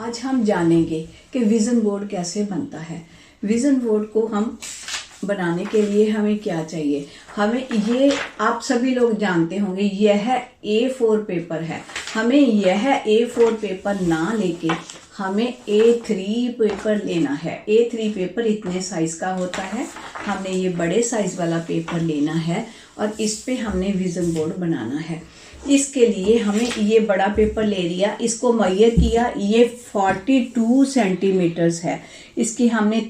आज हम जानेंगे कि विज़न बोर्ड कैसे बनता है। विज़न बोर्ड को हम बनाने के लिए हमें क्या चाहिए। हमें ये आप सभी लोग जानते होंगे, यह A4 पेपर है। हमें यह A4 पेपर ना लेके हमें A3 पेपर लेना है। A3 पेपर इतने साइज़ का होता है। हमने ये बड़े साइज़ वाला पेपर लेना है और इस पे हमने विज़न बोर्ड बनाना है। इसके लिए हमें ये बड़ा पेपर ले लिया, इसको मेजर किया, ये 42 सेंटीमीटर्स है। इसकी हमने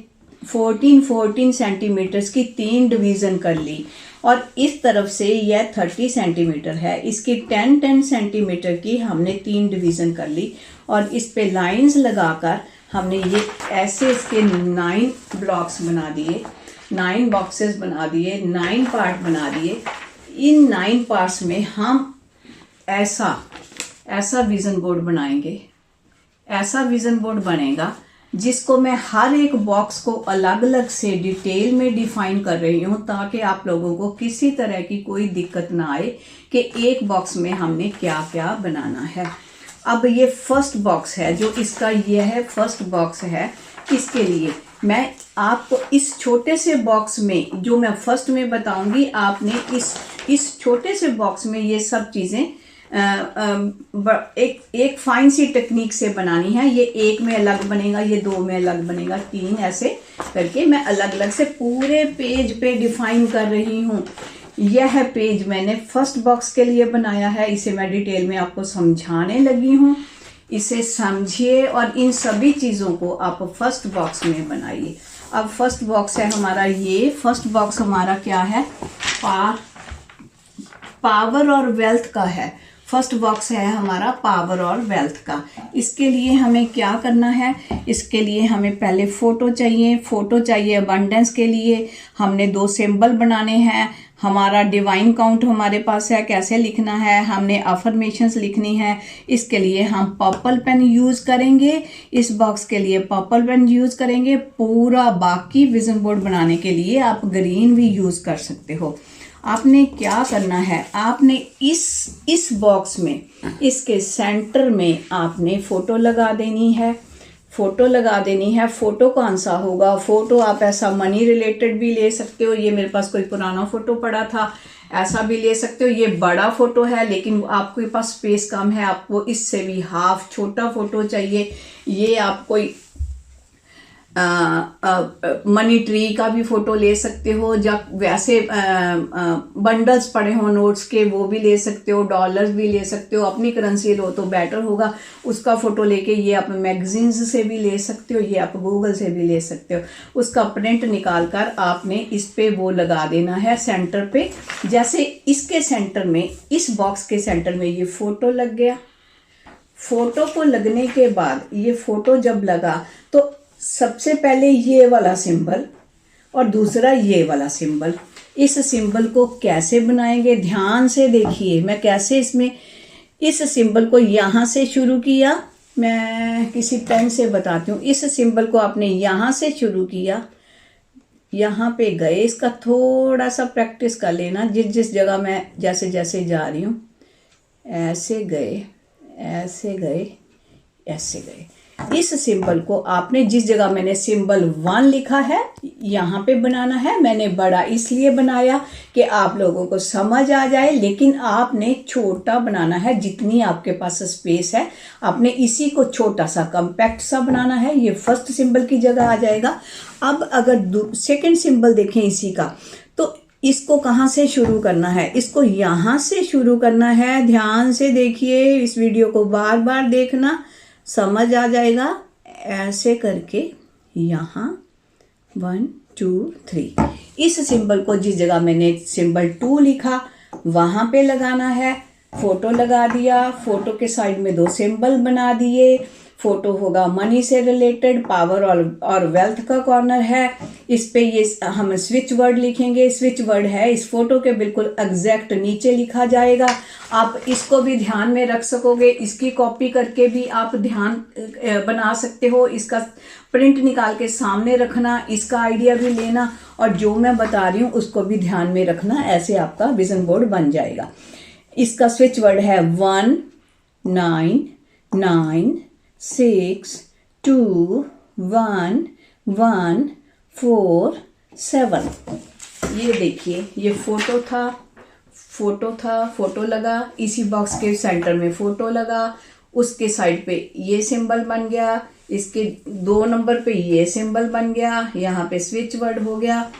14 सेंटीमीटर्स की 3 डिवीज़न कर ली और इस तरफ से यह 30 सेंटीमीटर है, इसकी 10 सेंटीमीटर की हमने 3 डिवीज़न कर ली और इस पे लाइंस लगाकर हमने ये ऐसे इसके 9 ब्लॉक्स बना दिए, 9 बॉक्सेस बना दिए, 9 पार्ट बना दिए। इन 9 पार्ट्स में हम ऐसा विज़न बोर्ड बनाएंगे। ऐसा विज़न बोर्ड बनेगा जिसको मैं हर एक बॉक्स को अलग अलग से डिटेल में डिफाइन कर रही हूँ, ताकि आप लोगों को किसी तरह की कोई दिक्कत ना आए कि एक बॉक्स में हमने क्या क्या बनाना है। अब ये फर्स्ट बॉक्स है, जो इसका ये है फर्स्ट बॉक्स है। इसके लिए मैं आपको इस छोटे से बॉक्स में, जो मैं फर्स्ट में बताऊंगी, आपने इस छोटे से बॉक्स में ये सब चीज़ें एक फाइन सी टेक्निक से बनानी है। ये एक में अलग बनेगा, ये 2 में अलग बनेगा, 3 ऐसे करके मैं अलग अलग से पूरे पेज पे डिफाइन कर रही हूँ। यह पेज मैंने फर्स्ट बॉक्स के लिए बनाया है, इसे मैं डिटेल में आपको समझाने लगी हूँ। इसे समझिए और इन सभी चीज़ों को आप फर्स्ट बॉक्स में बनाइए। अब फर्स्ट बॉक्स है हमारा, ये फर्स्ट बॉक्स हमारा क्या है, पावर और वेल्थ का है। फर्स्ट बॉक्स है हमारा पावर और वेल्थ का। इसके लिए हमें क्या करना है, इसके लिए हमें पहले फ़ोटो चाहिए अबंडेंस के लिए। हमने 2 सिंबल बनाने हैं। हमारा डिवाइन काउंट हमारे पास है, कैसे लिखना है, हमने अफर्मेशंस लिखनी है। इसके लिए हम पर्पल पेन यूज़ करेंगे, इस बॉक्स के लिए पर्पल पेन यूज़ करेंगे। पूरा बाकी विज़न बोर्ड बनाने के लिए आप ग्रीन भी यूज़ कर सकते हो। आपने क्या करना है, आपने इस बॉक्स में, इसके सेंटर में आपने फ़ोटो लगा देनी है। फ़ोटो कौन सा होगा, फ़ोटो आप ऐसा मनी रिलेटेड भी ले सकते हो। ये मेरे पास कोई पुराना फ़ोटो पड़ा था, ऐसा भी ले सकते हो। ये बड़ा फ़ोटो है लेकिन आपके पास स्पेस कम है, आपको इससे भी हाफ छोटा फ़ोटो चाहिए। ये आप कोई मनी ट्री का भी फ़ोटो ले सकते हो, जब वैसे बंडल्स पड़े हो नोट्स के, वो भी ले सकते हो। डॉलर्स भी ले सकते हो, अपनी करेंसी लो तो बेटर होगा, उसका फ़ोटो लेके। ये आप मैगजीन्स से भी ले सकते हो, ये आप गूगल से भी ले सकते हो। उसका प्रिंट निकाल कर आपने इस पे वो लगा देना है सेंटर पे। जैसे इसके सेंटर में, इस बॉक्स के सेंटर में ये फ़ोटो लग गया। फ़ोटो को लगने के बाद, ये फ़ोटो जब लगा तो सबसे पहले ये वाला सिंबल और दूसरा ये वाला सिंबल, इस सिंबल को कैसे बनाएंगे ध्यान से देखिए। मैं कैसे इसमें इस सिंबल को यहाँ से शुरू किया, मैं किसी पेन से बताती हूँ। इस सिंबल को आपने यहाँ से शुरू किया, यहाँ पे गए। इसका थोड़ा सा प्रैक्टिस कर लेना, जिस जगह मैं जैसे जैसे जा रही हूँ, ऐसे गए, ऐसे गए, ऐसे गए। इस सिंबल को आपने, जिस जगह मैंने सिंबल 1 लिखा है, यहाँ पे बनाना है। मैंने बड़ा इसलिए बनाया कि आप लोगों को समझ आ जाए, लेकिन आपने छोटा बनाना है। जितनी आपके पास स्पेस है, आपने इसी को छोटा सा कम्पैक्ट सा बनाना है। ये फर्स्ट सिंबल की जगह आ जाएगा। अब अगर सेकंड सिंबल देखें इसी का, तो इसको कहाँ से शुरू करना है, इसको यहाँ से शुरू करना है। ध्यान से देखिए, इस वीडियो को बार बार देखना, समझ आ जाएगा। ऐसे करके यहाँ 1 2 3, इस सिंबल को जिस जगह मैंने सिंबल 2 लिखा वहाँ पे लगाना है। फ़ोटो लगा दिया, फ़ोटो के साइड में 2 सिंबल बना दिए। फ़ोटो होगा मनी से रिलेटेड, पावर और वेल्थ का कॉर्नर है। इस पे ये हम स्विच वर्ड लिखेंगे। स्विच वर्ड है इस फोटो के बिल्कुल एग्जैक्ट नीचे लिखा जाएगा। आप इसको भी ध्यान में रख सकोगे, इसकी कॉपी करके भी आप ध्यान बना सकते हो। इसका प्रिंट निकाल के सामने रखना, इसका आइडिया भी लेना और जो मैं बता रही हूँ उसको भी ध्यान में रखना। ऐसे आपका विजन बोर्ड बन जाएगा। इसका स्विच वर्ड है 1 9 9 6 2 1 1 4 7। ये देखिए, ये फोटो था, फोटो लगा, इसी बॉक्स के सेंटर में फोटो लगा, उसके साइड पे ये सिंबल बन गया, इसके 2 नंबर पे ये सिंबल बन गया, यहाँ पे स्विच वर्ड हो गया।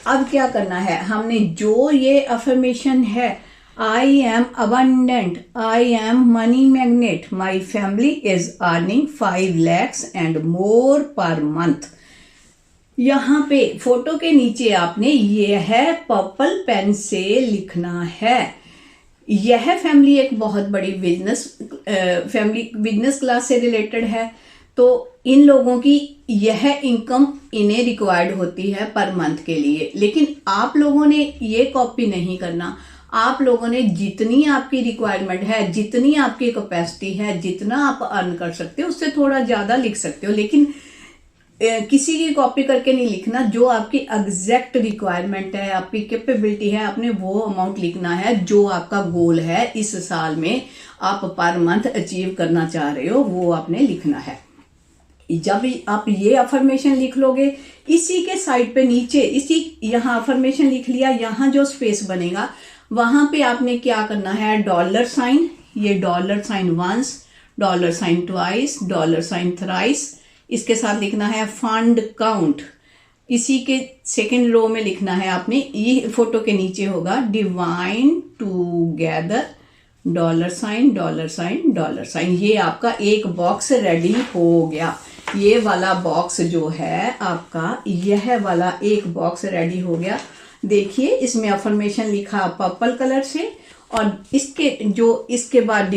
अब क्या करना है, हमने जो ये अफर्मेशन है, I am abundant, I am money magnet, my family is earning 5 lakhs and more per month, यहाँ पे फोटो के नीचे आपने यह पर्पल पेन से लिखना है। यह फैमिली एक बहुत बड़ी बिजनेस क्लास से रिलेटेड है, तो इन लोगों की यह इनकम इन्हें रिक्वायर्ड होती है पर मंथ के लिए। लेकिन आप लोगों ने ये कॉपी नहीं करना, आप लोगों ने जितनी आपकी रिक्वायरमेंट है, जितनी आपकी कैपेसिटी है, जितना आप अर्न कर सकते हो उससे थोड़ा ज़्यादा लिख सकते हो, लेकिन किसी की कॉपी करके नहीं लिखना। जो आपकी एग्जैक्ट रिक्वायरमेंट है, आपकी कैपेबिलिटी है, आपने वो अमाउंट लिखना है जो आपका गोल है इस साल में आप पर मंथ अचीव करना चाह रहे हो, वो आपने लिखना है। जब आप ये अफर्मेशन लिख लोगे, इसी के साइड पे नीचे, इसी यहाँ अफर्मेशन लिख लिया, यहाँ जो स्पेस बनेगा वहां पे आपने क्या करना है, डॉलर साइन, ये dollar sign once, dollar sign twice, dollar sign thrice, इसके साथ लिखना है फंड काउंट। इसी के सेकंड रो में लिखना है आपने, ये फोटो के नीचे होगा divine together, dollar sign dollar sign dollar sign. ये आपका एक बॉक्स रेडी हो गया। ये वाला बॉक्स जो है आपका, यह वाला एक बॉक्स रेडी हो गया। देखिए, इसमें अफर्मेशन लिखा पर्पल कलर से, और इसके बाद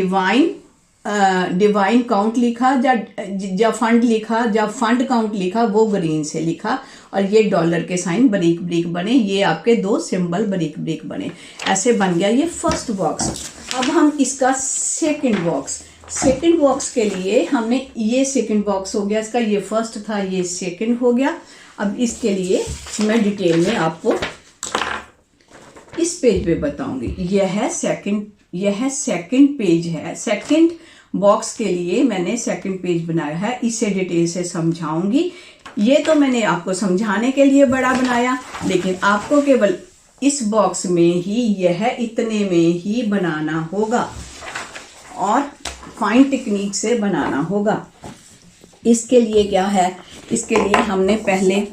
डिवाइन काउंट लिखा, जब फंड लिखा, जब फंड काउंट लिखा वो ग्रीन से लिखा, और ये डॉलर के साइन बारीक बारीक बने, ये आपके 2 सिंबल बारीक बारीक बने। ऐसे बन गया ये फर्स्ट बॉक्स। अब हम इसका सेकंड बॉक्स के लिए हमने, ये सेकंड बॉक्स हो गया इसका, ये फर्स्ट था, ये सेकंड हो गया। अब इसके लिए मैं डिटेल में आपको इस पेज पे बताऊंगी। यह सेकंड पेज है। सेकंड बॉक्स के लिए मैंने सेकंड पेज बनाया है, इसे डिटेल से समझाऊंगी। ये तो मैंने आपको समझाने के लिए बड़ा बनाया, लेकिन आपको केवल इस बॉक्स में ही, यह इतने में ही बनाना होगा और फाइन टेक्निक से बनाना होगा। इसके लिए क्या है, इसके लिए हमने पहले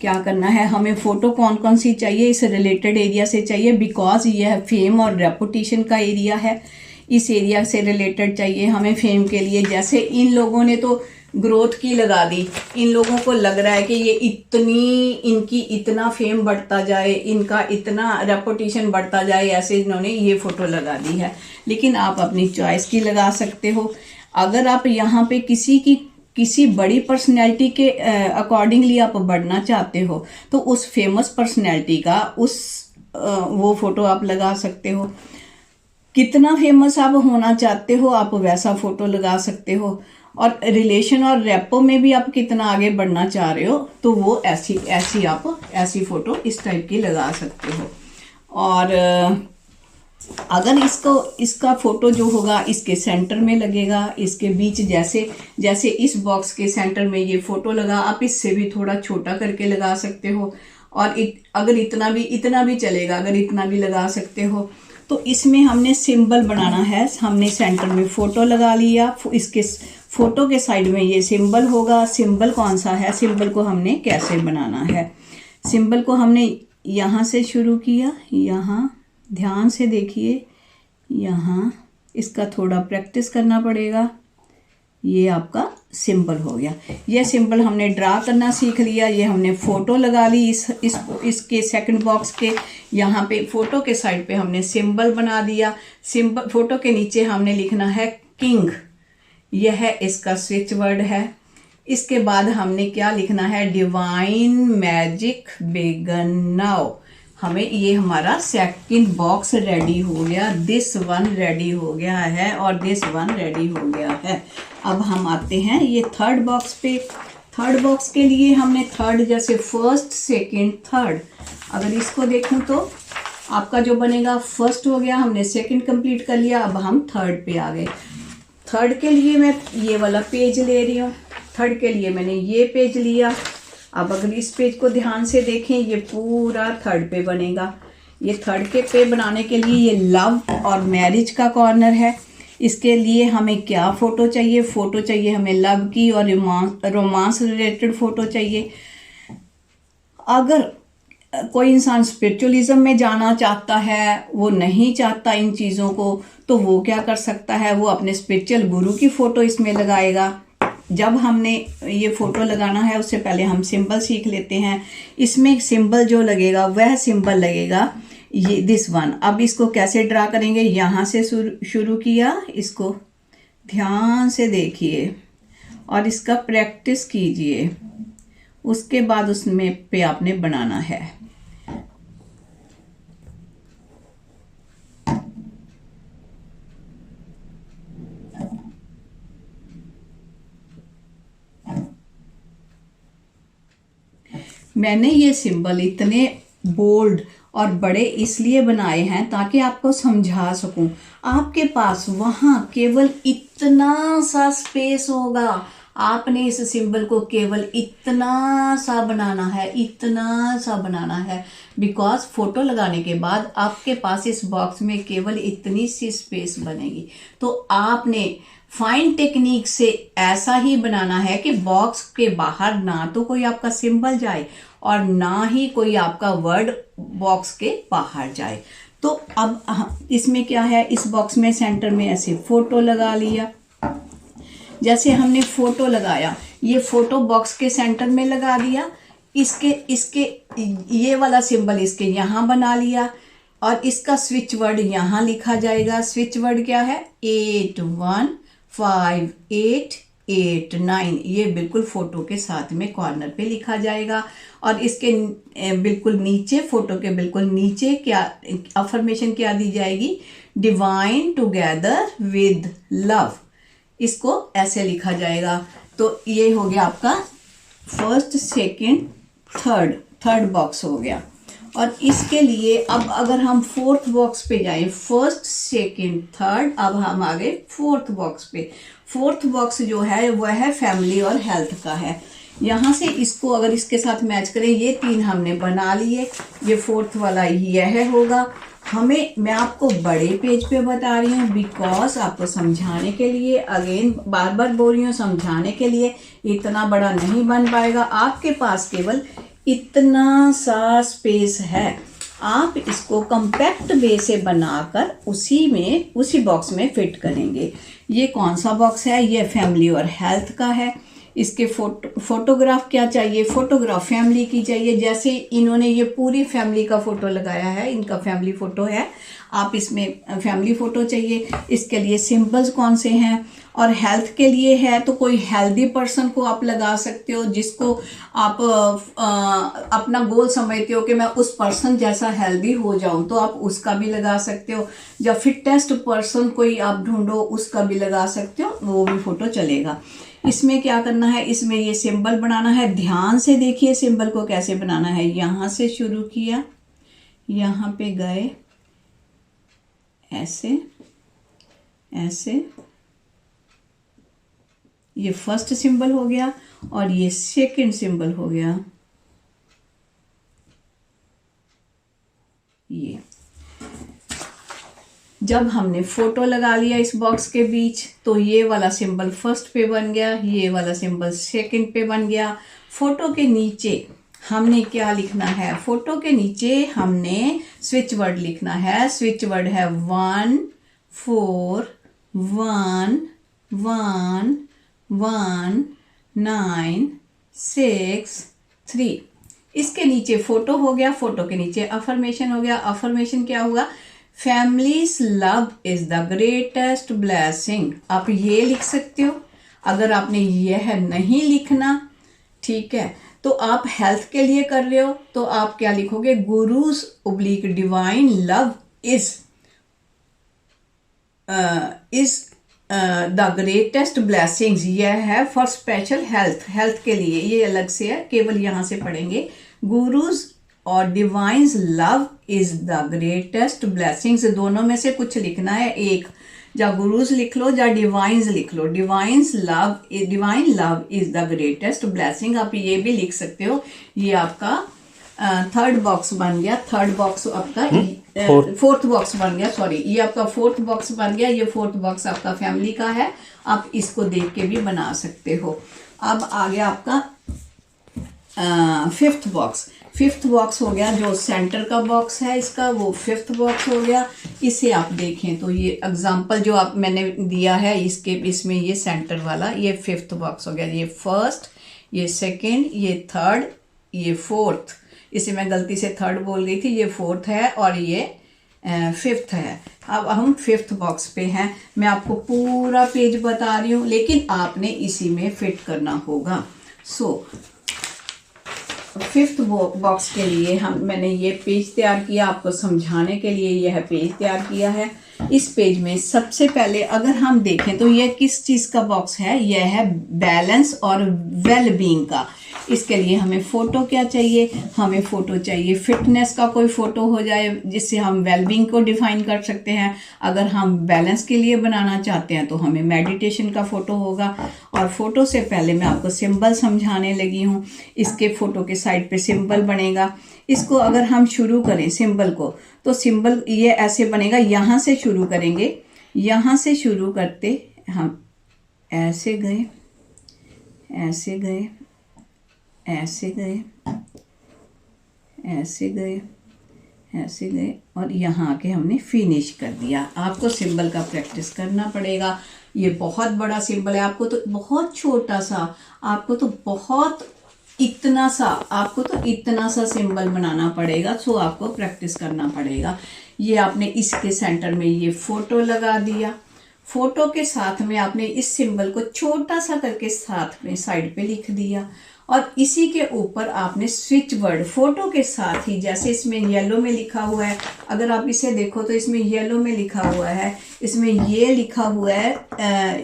क्या करना है, हमें फोटो कौन कौन सी चाहिए, इस रिलेटेड एरिया से चाहिए, बिकॉज यह फेम और रेपुटेशन का एरिया है, इस एरिया से रिलेटेड चाहिए हमें फेम के लिए। जैसे इन लोगों ने तो ग्रोथ की लगा दी, इन लोगों को लग रहा है कि ये इनकी इतना फेम बढ़ता जाए, इनका इतना रेपुटेशन बढ़ता जाए, ऐसे इन्होंने ये फोटो लगा दी है। लेकिन आप अपनी चॉइस की लगा सकते हो। अगर आप यहाँ पे किसी बड़ी पर्सनैलिटी के अकॉर्डिंगली आप बढ़ना चाहते हो, तो उस फेमस पर्सनैलिटी का वो फोटो आप लगा सकते हो। कितना फेमस आप होना चाहते हो, आप वैसा फोटो लगा सकते हो। और रिलेशन और रेपो में भी आप कितना आगे बढ़ना चाह रहे हो, तो वो ऐसी फोटो इस टाइप की लगा सकते हो। और अगर इसका फोटो जो होगा इसके सेंटर में लगेगा, इसके बीच, जैसे इस बॉक्स के सेंटर में ये फोटो लगा, आप इससे भी थोड़ा छोटा करके लगा सकते हो। और अगर इतना भी चलेगा, अगर इतना भी लगा सकते हो। तो इसमें हमने सिंबल बनाना है, हमने सेंटर में फोटो लगा लिया, इसके फोटो के साइड में ये सिंबल होगा। सिंबल कौन सा है, सिंबल को हमने कैसे बनाना है, सिंबल को हमने यहाँ से शुरू किया, यहाँ ध्यान से देखिए, यहाँ इसका थोड़ा प्रैक्टिस करना पड़ेगा। ये आपका सिंबल हो गया। ये सिंबल हमने ड्रा करना सीख लिया। ये हमने फ़ोटो लगा ली इसके सेकंड बॉक्स के यहाँ पे, फ़ोटो के साइड पे हमने सिंबल बना दिया। सिंबल फ़ोटो के नीचे हमने लिखना है किंग, यह इसका स्विच वर्ड है। इसके बाद हमने क्या लिखना है, डिवाइन मैजिक बिगन नाउ। हमें ये हमारा सेकंड बॉक्स रेडी हो गया, दिस वन रेडी हो गया है और दिस वन रेडी हो गया है। अब हम आते हैं ये थर्ड बॉक्स पे। थर्ड बॉक्स के लिए हमने थर्ड, जैसे फर्स्ट सेकंड थर्ड, अगर इसको देखूं तो आपका जो बनेगा फर्स्ट हो गया, हमने सेकंड कंप्लीट कर लिया, अब हम थर्ड पे आ गए। थर्ड के लिए मैं ये वाला पेज ले रही हूँ। थर्ड के लिए मैंने ये पेज लिया। अब अगर इस पेज को ध्यान से देखें, ये पूरा थर्ड पे बनेगा। ये थर्ड के पे बनाने के लिए ये लव और मैरिज का कॉर्नर है। इसके लिए हमें क्या फ़ोटो चाहिए? फ़ोटो चाहिए हमें लव की और रोमांस रिलेटेड फ़ोटो चाहिए। अगर कोई इंसान स्पिरिचुअलिज्म में जाना चाहता है, वो नहीं चाहता इन चीज़ों को, तो वो क्या कर सकता है? वो अपने स्पिरिचुअल गुरु की फ़ोटो इसमें लगाएगा। जब हमने ये फ़ोटो लगाना है उससे पहले हम सिंबल सीख लेते हैं। इसमें सिंबल जो लगेगा वह सिंबल लगेगा ये दिस वन। अब इसको कैसे ड्रा करेंगे? यहाँ से शुरू किया, इसको ध्यान से देखिए और इसका प्रैक्टिस कीजिए। उसके बाद उसमें पे आपने बनाना है। मैंने ये सिंबल इतने बोल्ड और बड़े इसलिए बनाए हैं ताकि आपको समझा सकूं। आपके पास वहां केवल इतना सा स्पेस होगा, आपने इस सिंबल को केवल इतना सा बनाना है, इतना सा बनाना है। बिकॉज फोटो लगाने के बाद आपके पास इस बॉक्स में केवल इतनी सी स्पेस बनेगी। तो आपने फाइन टेक्निक से ऐसा ही बनाना है कि बॉक्स के बाहर ना तो कोई आपका सिंबल जाए और ना ही कोई आपका वर्ड बॉक्स के बाहर जाए। तो अब इसमें क्या है, इस बॉक्स में सेंटर में ऐसे फोटो लगा लिया। जैसे हमने फोटो लगाया, ये फोटो बॉक्स के सेंटर में लगा दिया। इसके ये वाला सिंबल इसके यहाँ बना लिया और इसका स्विच वर्ड यहाँ लिखा जाएगा। स्विच वर्ड क्या है? 815889। ये बिल्कुल फोटो के साथ में कॉर्नर पे लिखा जाएगा। और इसके बिल्कुल नीचे, फोटो के बिल्कुल नीचे क्या अफर्मेशन क्या दी जाएगी? Divine together with love. इसको ऐसे लिखा जाएगा। तो ये हो गया आपका फर्स्ट, सेकंड, थर्ड बॉक्स हो गया। और इसके लिए अब अगर हम फोर्थ बॉक्स पे जाएं, फर्स्ट, सेकंड, थर्ड, अब हम आ गए फोर्थ बॉक्स पे। फोर्थ बॉक्स जो है वह है फैमिली और हेल्थ का है। यहाँ से इसको अगर इसके साथ मैच करें, ये तीन हमने बना लिए। ये फोर्थ वाला यह होगा। मैं आपको बड़े पेज पे बता रही हूँ बिकॉज आपको समझाने के लिए, अगेन बार बार बोल रही हूँ, समझाने के लिए। इतना बड़ा नहीं बन पाएगा, आपके पास केवल इतना सा स्पेस है। आप इसको कॉम्पैक्ट वे से बनाकर उसी बॉक्स में फिट करेंगे। ये कौन सा बॉक्स है? ये फैमिली और हेल्थ का है। इसके फोटोग्राफ क्या चाहिए? फोटोग्राफ फैमिली की चाहिए। जैसे इन्होंने ये पूरी फैमिली का फोटो लगाया है, इनका फैमिली फोटो है, आप इसमें फैमिली फोटो चाहिए। इसके लिए सिंबल्स कौन से हैं? और हेल्थ के लिए है तो कोई हेल्दी पर्सन को आप लगा सकते हो, जिसको आप अपना गोल समझते हो कि मैं उस पर्सन जैसा हेल्दी हो जाऊं, तो आप उसका भी लगा सकते हो। या फिटेस्ट पर्सन कोई आप ढूंढो, उसका भी लगा सकते हो, वो भी फोटो चलेगा। इसमें क्या करना है? इसमें ये सिंबल बनाना है। ध्यान से देखिए सिंबल को कैसे बनाना है। यहाँ से शुरू किया, यहाँ पे गए, ऐसे ऐसे, ये फर्स्ट सिंबल हो गया और ये सेकंड सिंबल हो गया। ये जब हमने फोटो लगा लिया इस बॉक्स के बीच, तो ये वाला सिंबल फर्स्ट पे बन गया, ये वाला सिंबल सेकंड पे बन गया। फोटो के नीचे हमने क्या लिखना है? फोटो के नीचे हमने स्विच वर्ड लिखना है। स्विच वर्ड है 14111963। इसके नीचे फोटो हो गया, फोटो के नीचे अफर्मेशन हो गया। अफर्मेशन क्या होगा? Families love is the greatest blessing. आप ये लिख सकते हो। अगर आपने यह नहीं लिखना, ठीक है, तो आप हेल्थ के लिए कर रहे हो, तो आप क्या लिखोगे? Gurus / divine love is the greatest blessings. यह है फॉर स्पेशल हेल्थ के लिए, ये अलग से है, केवल यहां से पढ़ेंगे। गुरुज और divine's love is the greatest blessings, दोनों में से कुछ लिखना है एक। या गुरुज लिख लो या डिवाइन्स लिख लो। Divine love is the greatest blessing, आप ये भी लिख सकते हो। ये आपका थर्ड बॉक्स बन गया, थर्ड बॉक्स आपका फोर्थ बॉक्स बन गया, सॉरी ये आपका फोर्थ बॉक्स बन गया। ये फोर्थ बॉक्स आपका फैमिली का है, आप इसको देख के भी बना सकते हो। अब आ गया आपका फिफ्थ बॉक्स। फिफ्थ बॉक्स हो गया जो सेंटर का बॉक्स है इसका, वो फिफ्थ बॉक्स हो गया। इसे आप देखें तो ये एग्जांपल जो आप मैंने दिया है इसके, इसमें ये सेंटर वाला ये फिफ्थ बॉक्स हो गया। ये फर्स्ट, ये सेकंड, ये थर्ड, ये फोर्थ। इसे मैं गलती से थर्ड बोल गई थी, ये फोर्थ है और ये फिफ्थ है। अब हम फिफ्थ बॉक्स पे हैं। मैं आपको पूरा पेज बता रही हूँ लेकिन आपने इसी में फिट करना होगा। सो फिफ्थ बॉक्स के लिए मैंने ये पेज तैयार किया, आपको समझाने के लिए यह पेज तैयार किया है। इस पेज में सबसे पहले अगर हम देखें तो यह किस चीज़ का बॉक्स है, यह है बैलेंस और वेल बीइंग का। इसके लिए हमें फ़ोटो क्या चाहिए, हमें फ़ोटो चाहिए फिटनेस का कोई फ़ोटो हो जाए जिससे हम वेलबींग को डिफ़ाइन कर सकते हैं। अगर हम बैलेंस के लिए बनाना चाहते हैं तो हमें मेडिटेशन का फ़ोटो होगा। और फ़ोटो से पहले मैं आपको सिंबल समझाने लगी हूँ। इसके फ़ोटो के साइड पे सिंबल बनेगा। इसको अगर हम शुरू करें सिंबल को तो सिंबल ये ऐसे बनेगा। यहाँ से शुरू करेंगे, यहाँ से शुरू करते हम ऐसे गए, ऐसे गए, ऐसे गए, ऐसे गए, ऐसे गए और यहाँ आके हमने फिनिश कर दिया। आपको सिंबल का प्रैक्टिस करना पड़ेगा। ये बहुत बड़ा सिंबल है, आपको तो बहुत छोटा सा, आपको तो बहुत इतना सा, आपको तो इतना सा सिंबल बनाना पड़ेगा। सो आपको प्रैक्टिस करना पड़ेगा। ये आपने इसके सेंटर में ये फोटो लगा दिया। फोटो के साथ में आपने इस सिंबल को छोटा सा करके साथ में साइड पे लिख दिया और इसी के ऊपर आपने स्विच वर्ड फोटो के साथ ही, जैसे इसमें येलो में लिखा हुआ है, अगर आप इसे देखो तो इसमें येलो में लिखा हुआ है, इसमें ये लिखा हुआ है,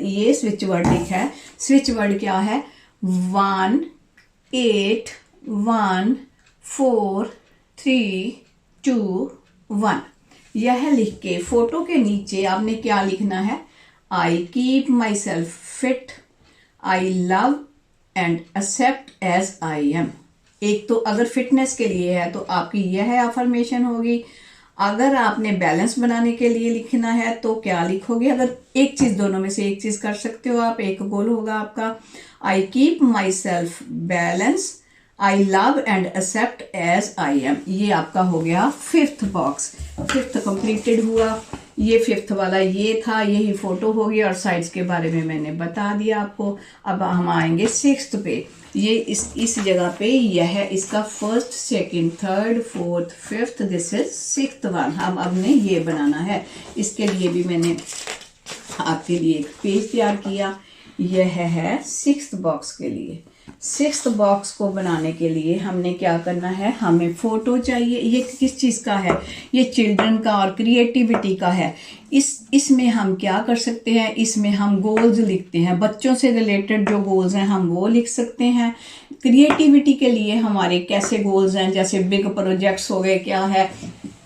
ये स्विच वर्ड लिखा है। स्विच वर्ड क्या है, 1 8 1 4 3 2 1। यह लिख के फोटो के नीचे आपने क्या लिखना है, I keep myself fit, I love and accept as I am. एक तो अगर फिटनेस के लिए है तो आपकी यह अफर्मेशन होगी। अगर आपने बैलेंस बनाने के लिए लिखना है तो क्या लिखोगे, अगर एक चीज, दोनों में से एक चीज कर सकते हो आप, एक गोल होगा आपका, I keep myself balance, I love and accept as I am. ये आपका हो गया फिफ्थ बॉक्स। फिफ्थ कंप्लीटेड हुआ। ये फिफ्थ वाला ये था, यही फोटो होगी और साइड्स के बारे में मैंने बता दिया आपको। अब हम आएंगे सिक्स्थ पे। ये इस जगह पे यह है इसका first, second, third, fourth, fifth, this is sixth one. हम अब ने ये बनाना है। इसके लिए भी मैंने आपके लिए एक पेज तैयार किया। यह है सिक्स्थ बॉक्स के लिए। सिक्स्थ बॉक्स को बनाने के लिए हमने क्या करना है, हमें फोटो चाहिए। ये किस चीज़ का है, ये चिल्ड्रन का और क्रिएटिविटी का है। इसमें हम क्या कर सकते हैं, इसमें हम गोल्स लिखते हैं, बच्चों से रिलेटेड जो गोल्स हैं हम वो लिख सकते हैं। क्रिएटिविटी के लिए हमारे कैसे गोल्स हैं, जैसे बिग प्रोजेक्ट्स हो गए, क्या है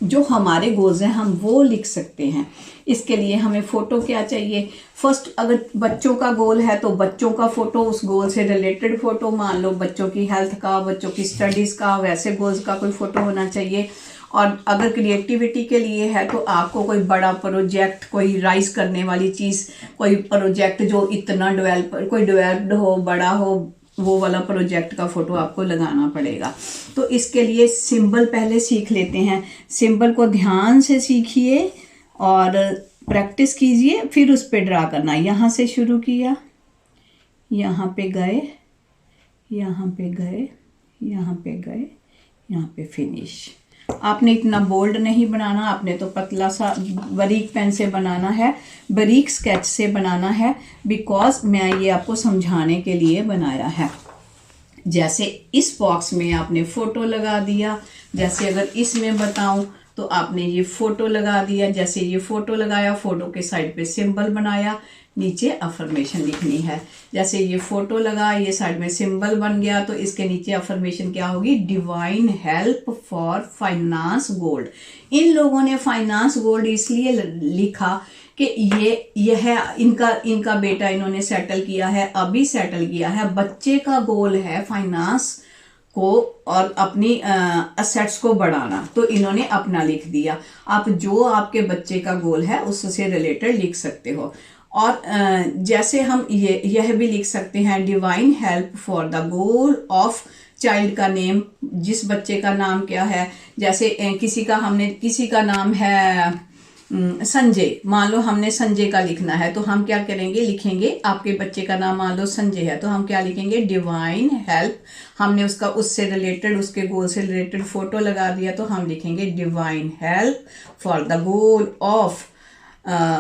जो हमारे गोल्स हैं हम वो लिख सकते हैं। इसके लिए हमें फ़ोटो क्या चाहिए, फर्स्ट अगर बच्चों का गोल है तो बच्चों का फ़ोटो, उस गोल से रिलेटेड फ़ोटो, मान लो बच्चों की हेल्थ का, बच्चों की स्टडीज़ का, वैसे गोल्स का कोई फ़ोटो होना चाहिए। और अगर क्रिएटिविटी के लिए है तो आपको कोई बड़ा प्रोजेक्ट, कोई राइज करने वाली चीज़, कोई प्रोजेक्ट जो इतना डेवलप्ड हो, बड़ा हो, वो वाला प्रोजेक्ट का फ़ोटो आपको लगाना पड़ेगा। तो इसके लिए सिंबल पहले सीख लेते हैं। सिंबल को ध्यान से सीखिए और प्रैक्टिस कीजिए, फिर उस पर ड्रा करना। यहाँ से शुरू किया, यहाँ पे गए, यहाँ पे गए, यहाँ पे गए, यहाँ पे फिनिश। आपने इतना बोल्ड नहीं बनाना, आपने तो पतला सा बारीक पेन से बनाना है, बारीक स्केच से बनाना है, बिकॉज मैं ये आपको समझाने के लिए बनाया है। जैसे इस बॉक्स में आपने फ़ोटो लगा दिया, जैसे अगर इसमें बताऊं तो आपने ये फ़ोटो लगा दिया, जैसे ये फ़ोटो लगाया, फ़ोटो के साइड पे सिंबल बनाया, नीचे अफर्मेशन लिखनी है। जैसे ये फ़ोटो लगा, ये साइड में सिंबल बन गया, तो इसके नीचे अफर्मेशन क्या होगी, divine help for finance gold. इन लोगों ने फाइनेंस गोल्ड इसलिए लिखा कि यह इनका बेटा इन्होंने सेटल किया है, अभी सेटल किया है, बच्चे का गोल है फाइनेंस को और अपनी असेट्स को बढ़ाना, तो इन्होंने अपना लिख दिया। आप जो आपके बच्चे का गोल है उससे रिलेटेड लिख सकते हो। और जैसे हम यह भी लिख सकते हैं, divine help for the goal of child का नेम, जिस बच्चे का नाम क्या है, जैसे किसी का नाम है संजय, मान लो हमने संजय का लिखना है, तो हम क्या करेंगे, लिखेंगे आपके बच्चे का नाम मान लो संजय है, तो हम क्या लिखेंगे, डिवाइन हेल्प, हमने उससे रिलेटेड, उसके गोल से रिलेटेड फोटो लगा दिया, तो हम लिखेंगे divine help for the goal of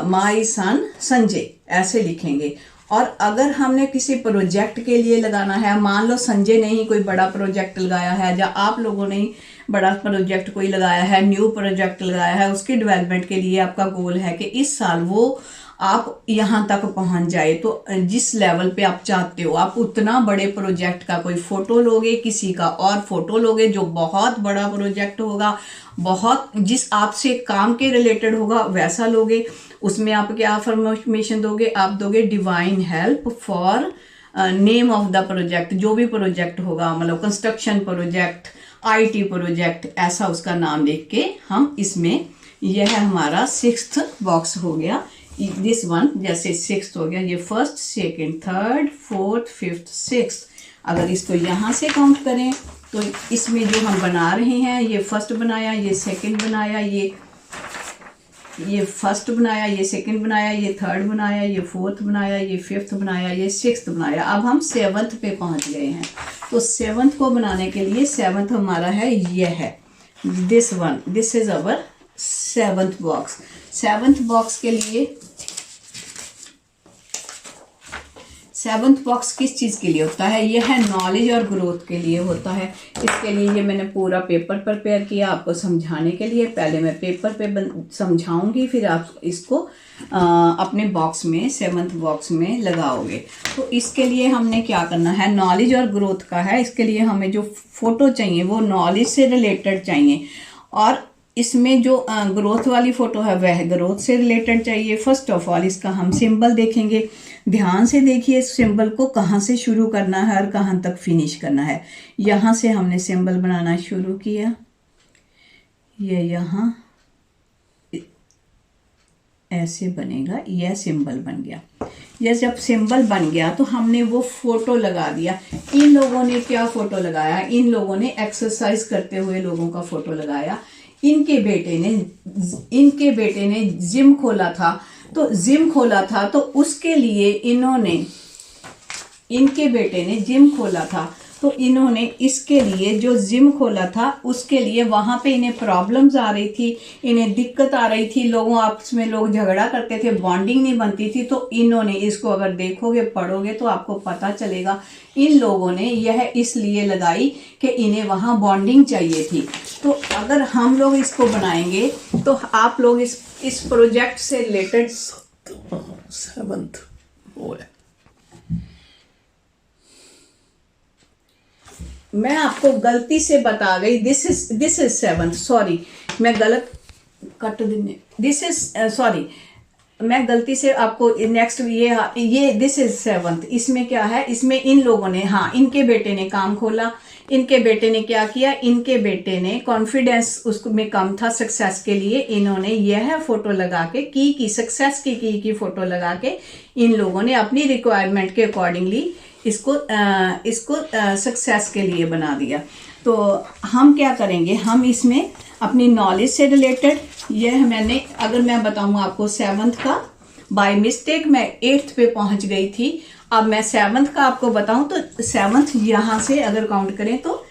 my son Sanjay, ऐसे लिखेंगे। और अगर हमने किसी प्रोजेक्ट के लिए लगाना है, मान लो संजय ने ही कोई बड़ा प्रोजेक्ट लगाया है, या आप लोगों ने बड़ा प्रोजेक्ट कोई लगाया है, न्यू प्रोजेक्ट लगाया है, उसकी डेवलपमेंट के लिए आपका गोल है कि इस साल वो आप यहाँ तक पहुँच जाए, तो जिस लेवल पे आप चाहते हो, आप उतना बड़े प्रोजेक्ट का कोई फोटो लोगे, किसी का और फोटो लोगे जो बहुत बड़ा प्रोजेक्ट होगा, बहुत जिस आपसे काम के रिलेटेड होगा वैसा लोगे। उसमें आप क्या फॉर्मेशन दोगे, आप दोगे divine help for name of the project, जो भी प्रोजेक्ट होगा, मतलब कंस्ट्रक्शन प्रोजेक्ट, IT प्रोजेक्ट, ऐसा उसका नाम लिख के हम इसमें, यह हमारा 6th बॉक्स हो गया। दिस वन जैसे 6th हो गया, ये 1st, 2nd, 3rd, 4th, 5th, 6th। अगर इसको यहाँ से काउंट करें तो इसमें जो हम बना रहे हैं, ये 1st बनाया, ये 2nd बनाया, ये 1st बनाया, ये 2nd बनाया, ये 3rd बनाया, ये 4th बनाया, ये 5th बनाया, ये 6th बनाया। अब हम 7th पे पहुंच गए हैं, तो 7th को बनाने के लिए 7th हमारा है, ये है this one, this is our 7th box. 7th box के लिए 7th बॉक्स किस चीज़ के लिए होता है, यह है नॉलेज और ग्रोथ के लिए होता है। इसके लिए ये मैंने पूरा पेपर प्रिपेयर किया आपको समझाने के लिए। पहले मैं पेपर पे समझाऊंगी, फिर आप इसको अपने बॉक्स में 7th बॉक्स में लगाओगे। तो इसके लिए हमने क्या करना है, नॉलेज और ग्रोथ का है। इसके लिए हमें जो फोटो चाहिए वो नॉलेज से रिलेटेड चाहिए, और इसमें जो ग्रोथ वाली फोटो है वह ग्रोथ से रिलेटेड चाहिए। फर्स्ट ऑफ ऑल इसका हम सिंबल देखेंगे, ध्यान से देखिए सिंबल को कहाँ से शुरू करना है और कहाँ तक फिनिश करना है। यहाँ से हमने सिंबल बनाना शुरू किया, ये यहाँ ऐसे बनेगा, यह सिंबल बन गया। यह जब सिंबल बन गया तो हमने वो फोटो लगा दिया। इन लोगों ने क्या फोटो लगाया, इन लोगों ने एक्सरसाइज करते हुए लोगों का फोटो लगाया। इनके बेटे ने जिम खोला था, तो जिम खोला था तो उसके लिए इनके बेटे ने जिम खोला था, तो इन्होंने इसके लिए जो जिम खोला था उसके लिए वहां पे इन्हें प्रॉब्लम्स आ रही थी, इन्हें दिक्कत आ रही थी, लोगों आपस में लोग झगड़ा करते थे, बॉन्डिंग नहीं बनती थी। तो इन्होंने इसको अगर देखोगे पढ़ोगे तो आपको पता चलेगा इन लोगों ने यह इसलिए लगाई कि इन्हें वहां बॉन्डिंग चाहिए थी। तो अगर हम लोग इसको बनाएंगे तो आप लोग इस प्रोजेक्ट से रिलेटेड 7th वो है। मैं आपको गलती से बता गई, दिस इज 7th, सॉरी मैं गलत कट देने, दिस इज सॉरी मैं गलती से आपको नेक्स्ट ये दिस इज 7th। इसमें क्या है, इसमें इन लोगों ने, हाँ इनके बेटे ने काम खोला, इनके बेटे ने क्या किया, इनके बेटे ने कॉन्फिडेंस उसमें कम था सक्सेस के लिए, इन्होंने यह फोटो लगा के की सक्सेस की फोटो लगा के इन लोगों ने अपनी रिक्वायरमेंट के अकॉर्डिंगली इसको सक्सेस के लिए बना दिया। तो हम क्या करेंगे, हम इसमें अपनी नॉलेज से रिलेटेड, यह मैंने अगर मैं बताऊं आपको 7th का, बाय मिस्टेक मैं 8th पे पहुंच गई थी, अब मैं 7th का आपको बताऊं तो 7th यहाँ से अगर काउंट करें तो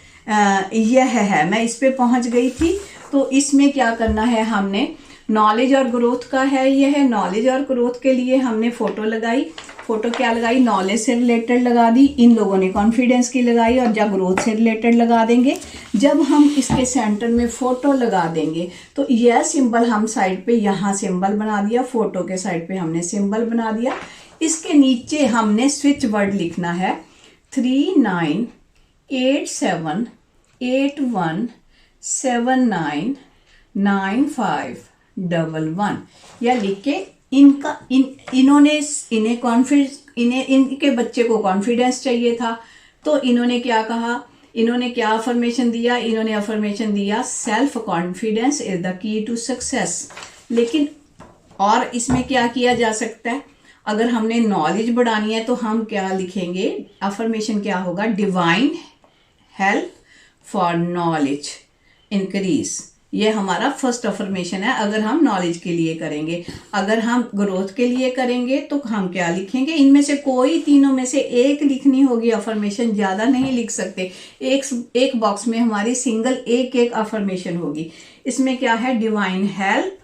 यह है, मैं इस पे पहुंच गई थी। तो इसमें क्या करना है, हमने नॉलेज और ग्रोथ का है, यह है नॉलेज और ग्रोथ के लिए हमने फोटो लगाई। फोटो क्या लगाई, नॉलेज से रिलेटेड लगा दी, इन लोगों ने कॉन्फिडेंस की लगाई, और जब ग्रोथ से रिलेटेड लगा देंगे, जब हम इसके सेंटर में फोटो लगा देंगे तो यह सिंबल हम साइड पे यहाँ सिंबल बना दिया, फोटो के साइड पे हमने सिंबल बना दिया। इसके नीचे हमने स्विच वर्ड लिखना है 398781799511, या लिख के इनके बच्चे को कॉन्फिडेंस चाहिए था, तो इन्होंने क्या कहा, इन्होंने क्या अफर्मेशन दिया, इन्होंने अफर्मेशन दिया self confidence is the key to success. लेकिन और इसमें क्या किया जा सकता है, अगर हमने नॉलेज बढ़ानी है तो हम क्या लिखेंगे, अफर्मेशन क्या होगा, divine help for knowledge increase. ये हमारा फर्स्ट अफर्मेशन है अगर हम नॉलेज के लिए करेंगे। अगर हम ग्रोथ के लिए करेंगे तो हम क्या लिखेंगे, इनमें से कोई तीनों में से एक लिखनी होगी अफर्मेशन, ज़्यादा नहीं लिख सकते। एक बॉक्स में हमारी सिंगल एक अफर्मेशन होगी। इसमें क्या है, divine help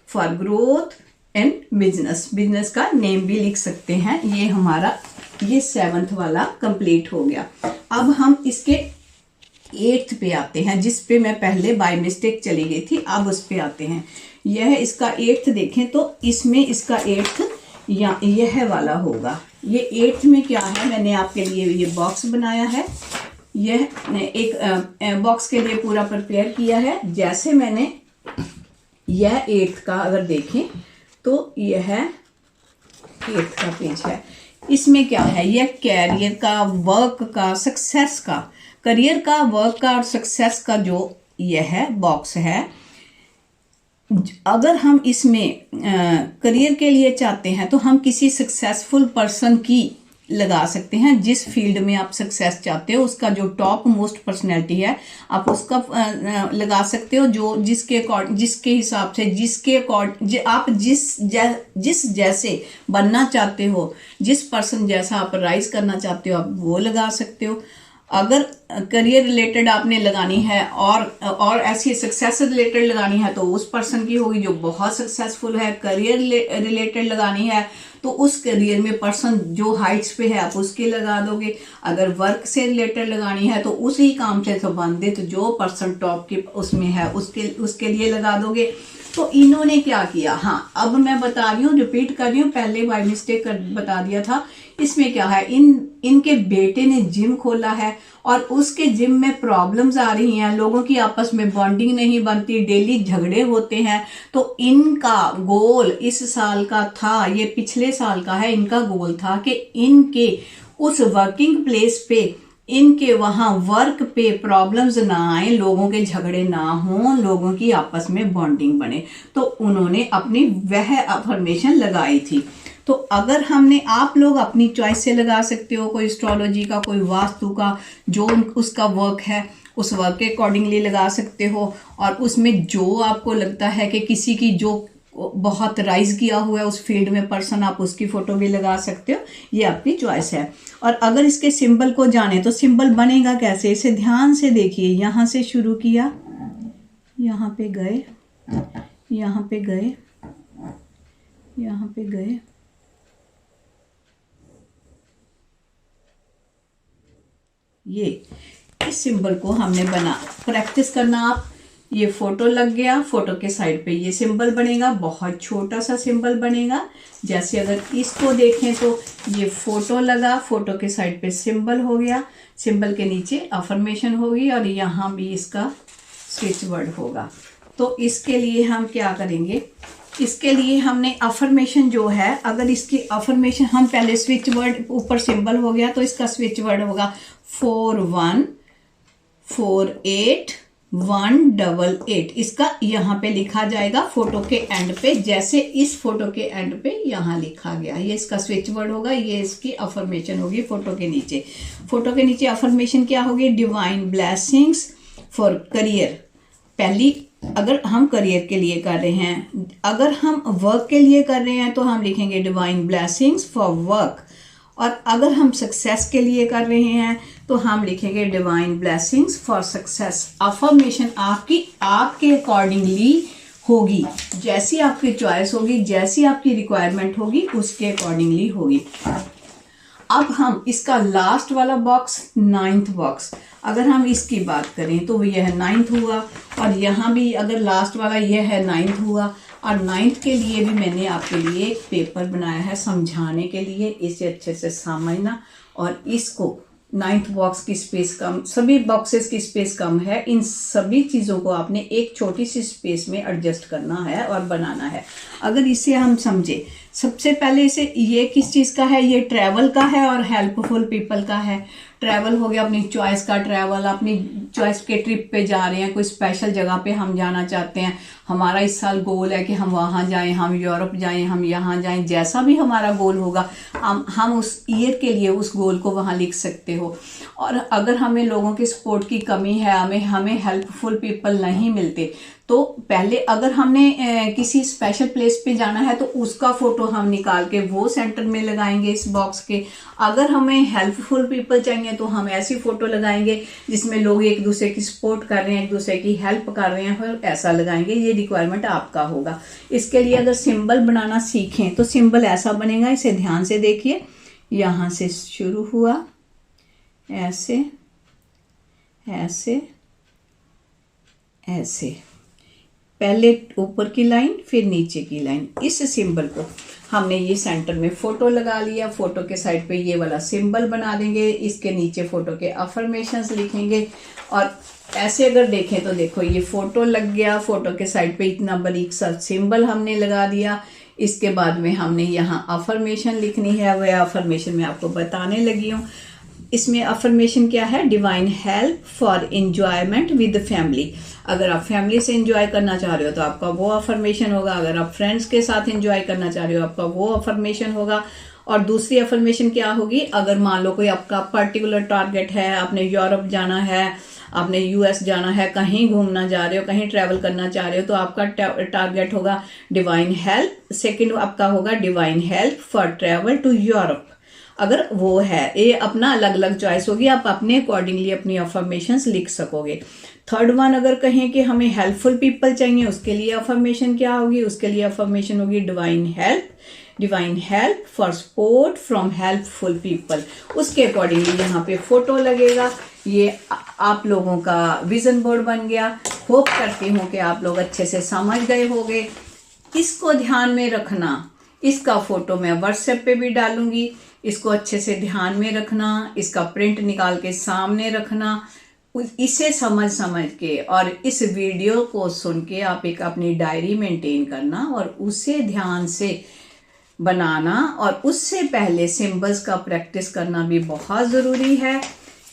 for growth and business का नेम भी लिख सकते हैं। ये हमारा ये 7th वाला कंप्लीट हो गया। अब हम इसके 8th पे आते हैं, जिस पे मैं पहले बाय मिस्टेक चली गई थी, अब उस पे आते हैं। यह इसका 8th देखें तो इसमें इसका 8th या यह वाला होगा। ये 8th में क्या है, मैंने आपके लिए ये बॉक्स बनाया है, यह एक बॉक्स के लिए पूरा प्रिपेयर किया है। जैसे मैंने यह 8th का अगर देखें तो यह 8th का पेज है। इसमें क्या है, यह कैरियर का, वर्क का, सक्सेस का, करियर का, वर्क का और सक्सेस का जो यह बॉक्स है, अगर हम इसमें करियर के लिए चाहते हैं तो हम किसी सक्सेसफुल पर्सन की लगा सकते हैं। जिस फील्ड में आप सक्सेस चाहते हो उसका जो टॉप मोस्ट पर्सनैलिटी है आप उसका लगा सकते हो, जो जिसके हिसाब से आप जिस जैसे बनना चाहते हो, जिस पर्सन जैसा आप राइज करना चाहते हो आप वो लगा सकते हो। अगर करियर रिलेटेड आपने लगानी है और ऐसी सक्सेस रिलेटेड लगानी है तो उस पर्सन की होगी जो बहुत सक्सेसफुल है। करियर रिलेटेड लगानी है तो उस करियर में पर्सन जो हाइट्स पे है आप उसके लगा दोगे। अगर वर्क से रिलेटेड लगानी है तो उसी काम से संबंधित जो पर्सन टॉप के उसमें है उसके लिए लगा दोगे। तो इन्होंने क्या किया, हाँ अब मैं बता रही हूँ, रिपीट कर रही हूँ, पहले बाय मिस्टेक बता दिया था। इसमें क्या है, इनके बेटे ने जिम खोला है और उसके जिम में प्रॉब्लम्स आ रही हैं, लोगों की आपस में बॉन्डिंग नहीं बनती, डेली झगड़े होते हैं। तो इनका गोल इस साल का था, ये पिछले साल का है, इनका गोल था कि इनके उस वर्किंग प्लेस पे, इनके वहाँ वर्क पे प्रॉब्लम्स ना आए, लोगों के झगड़े ना हों, लोगों की आपस में बॉन्डिंग बने। तो उन्होंने अपनी वह अफर्मेशन लगाई थी। तो अगर हमने, आप लोग अपनी चॉइस से लगा सकते हो, कोई एस्ट्रोलॉजी का, कोई वास्तु का, जो उसका वर्क है उस वर्क के अकॉर्डिंगली लगा सकते हो। और उसमें जो आपको लगता है कि किसी की जो बहुत राइज किया हुआ है उस फील्ड में पर्सन, आप उसकी फोटो भी लगा सकते हो, ये आपकी चॉइस है। और अगर इसके सिंबल को जाने तो सिंबल बनेगा कैसे, इसे ध्यान से देखिए। यहाँ से शुरू किया, यहाँ पे गए, यहाँ पे गए, यहाँ पे गए, ये इस सिंबल को हमने बना, प्रैक्टिस करना आप। ये फोटो लग गया, फोटो के साइड पे ये सिंबल बनेगा, बहुत छोटा सा सिंबल बनेगा। जैसे अगर इसको देखें तो ये फोटो लगा, फोटो के साइड पे सिंबल हो गया, सिंबल के नीचे अफर्मेशन होगी और यहाँ भी इसका स्विच वर्ड होगा। तो इसके लिए हम क्या करेंगे, इसके लिए हमने अफर्मेशन जो है, अगर इसकी अफर्मेशन हम पहले स्विच वर्ड, ऊपर सिंबल हो गया तो इसका स्विच वर्ड होगा 4148 इसका यहाँ पे लिखा जाएगा फोटो के एंड पे, जैसे इस फोटो के एंड पे यहाँ लिखा गया, ये इसका स्विच वर्ड होगा, ये इसकी अफर्मेशन होगी फोटो के नीचे। फोटो के नीचे अफर्मेशन क्या होगी, डिवाइन ब्लेसिंग्स फॉर करियर। पहली, अगर हम करियर के लिए कर रहे हैं, अगर हम वर्क के लिए कर रहे हैं तो हम लिखेंगे डिवाइन ब्लेसिंग्स फॉर वर्क। और अगर हम सक्सेस के लिए कर रहे हैं तो हम लिखेंगे divine blessings for success. Affirmation आपके अकॉर्डिंगली होगी, जैसी आपकी चॉइस होगी, जैसी आपकी रिक्वायरमेंट होगी उसके अकॉर्डिंगली होगी। अब हम इसका लास्ट वाला बॉक्स, 9th बॉक्स, अगर हम इसकी बात करें तो यह 9th हुआ, और यहाँ भी अगर लास्ट वाला यह है 9th हुआ। और 9th के लिए भी मैंने आपके लिए एक पेपर बनाया है समझाने के लिए, इसे अच्छे से समझना और इसको 9th बॉक्स की स्पेस कम, सभी बॉक्सेस की स्पेस कम है। इन सभी चीज़ों को आपने एक छोटी सी स्पेस में एडजस्ट करना है और बनाना है। अगर इसे हम समझे, सबसे पहले इसे, ये किस चीज़ का है, ये ट्रैवल का है और हेल्पफुल पीपल का है। ट्रैवल हो गया अपनी चॉइस का ट्रैवल, अपनी चॉइस के ट्रिप पे जा रहे हैं, कोई स्पेशल जगह पे हम जाना चाहते हैं, हमारा इस साल गोल है कि हम वहाँ जाएं, हम यूरोप जाएं, हम यहाँ जाएं, जैसा भी हमारा गोल होगा हम उस ईयर के लिए उस गोल को वहाँ लिख सकते हो। और अगर हमें लोगों की सपोर्ट की कमी है, हमें हेल्पफुल पीपल नहीं मिलते, तो पहले अगर हमने किसी स्पेशल प्लेस पे जाना है तो उसका फोटो हम निकाल के वो सेंटर में लगाएंगे इस बॉक्स के। अगर हमें हेल्पफुल पीपल चाहिए तो हम ऐसी फोटो लगाएंगे जिसमें लोग एक दूसरे की सपोर्ट कर रहे हैं, एक दूसरे की हेल्प कर रहे हैं, और ऐसा लगाएंगे। ये रिक्वायरमेंट आपका होगा। इसके लिए अगर सिंबल बनाना सीखें तो सिंबल ऐसा बनेगा, इसे ध्यान से देखिए। यहाँ से शुरू हुआ, ऐसे ऐसे ऐसे, पहले ऊपर की लाइन फिर नीचे की लाइन। इस सिंबल को हमने ये सेंटर में फोटो लगा लिया, फोटो के साइड पे ये वाला सिंबल बना देंगे, इसके नीचे फोटो के अफर्मेशंस लिखेंगे। और ऐसे अगर देखें तो देखो ये फोटो लग गया, फोटो के साइड पे इतना बारीक सा सिंबल हमने लगा दिया। इसके बाद में हमने यहाँ अफर्मेशन लिखनी है, वह अफर्मेशन मैं आपको बताने लगी हूँ। इसमें अफर्मेशन क्या है, divine help for enjoyment with family. अगर आप फैमिली से एंजॉय करना चाह रहे हो तो आपका वो अफर्मेशन होगा। अगर आप फ्रेंड्स के साथ एंजॉय करना चाह रहे हो आपका वो अफर्मेशन होगा। और दूसरी अफर्मेशन क्या होगी, अगर मान लो कोई आपका पर्टिकुलर टारगेट है, आपने यूरोप जाना है, आपने यूएस जाना है, कहीं घूमना जा रहे हो, कहीं ट्रैवल करना चाह रहे हो, तो आपका टारगेट होगा डिवाइन हेल्प। सेकंड आपका होगा divine help for travel to Europe. अगर वो है, ये अपना अलग अलग चॉइस होगी, आप अपने अकॉर्डिंगली अपनी अफर्मेशंस लिख सकोगे। थर्ड वन अगर कहें कि हमें हेल्पफुल पीपल चाहिए, उसके लिए अफर्मेशन क्या होगी, उसके लिए अफर्मेशन होगी divine help for support from helpful people. उसके अकॉर्डिंगली यहाँ पे फोटो लगेगा। ये आप लोगों का विजन बोर्ड बन गया। होप करती हूँ कि आप लोग अच्छे से समझ गए होंगे। इसको ध्यान में रखना, इसका फोटो मैं व्हाट्सएप पे भी डालूंगी, इसको अच्छे से ध्यान में रखना, इसका प्रिंट निकाल के सामने रखना, इसे समझ के और इस वीडियो को सुन के आप एक अपनी डायरी मेंटेन करना और उसे ध्यान से बनाना। और उससे पहले सिंबल्स का प्रैक्टिस करना भी बहुत ज़रूरी है।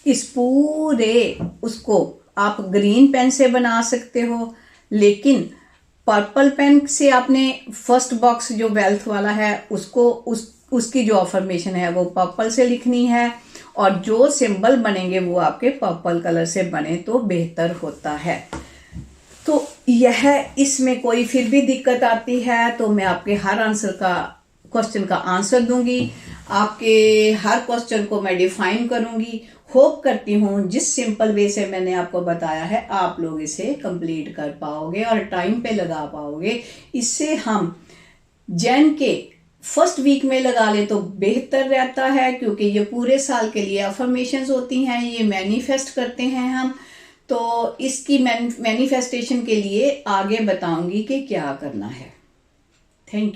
इस पूरे उसको आप ग्रीन पेन से बना सकते हो, लेकिन पर्पल पेन से आपने फर्स्ट बॉक्स जो वेल्थ वाला है उसको उसकी जो अफर्मेशन है वो पर्पल से लिखनी है, और जो सिंबल बनेंगे वो आपके पर्पल कलर से बने तो बेहतर होता है। तो यह, इसमें कोई फिर भी दिक्कत आती है तो मैं आपके हर क्वेश्चन का आंसर दूंगी, आपके हर क्वेश्चन को मैं डिफाइन करूंगी। होप करती हूँ जिस सिंपल वे से मैंने आपको बताया है आप लोग इसे कंप्लीट कर पाओगे और टाइम पे लगा पाओगे। इससे हम जैन के फर्स्ट वीक में लगा ले तो बेहतर रहता है, क्योंकि ये पूरे साल के लिए अफर्मेशंस होती हैं, ये मैनिफेस्ट करते हैं हम। तो इसकी मैनिफेस्टेशन के लिए आगे बताऊंगी कि क्या करना है।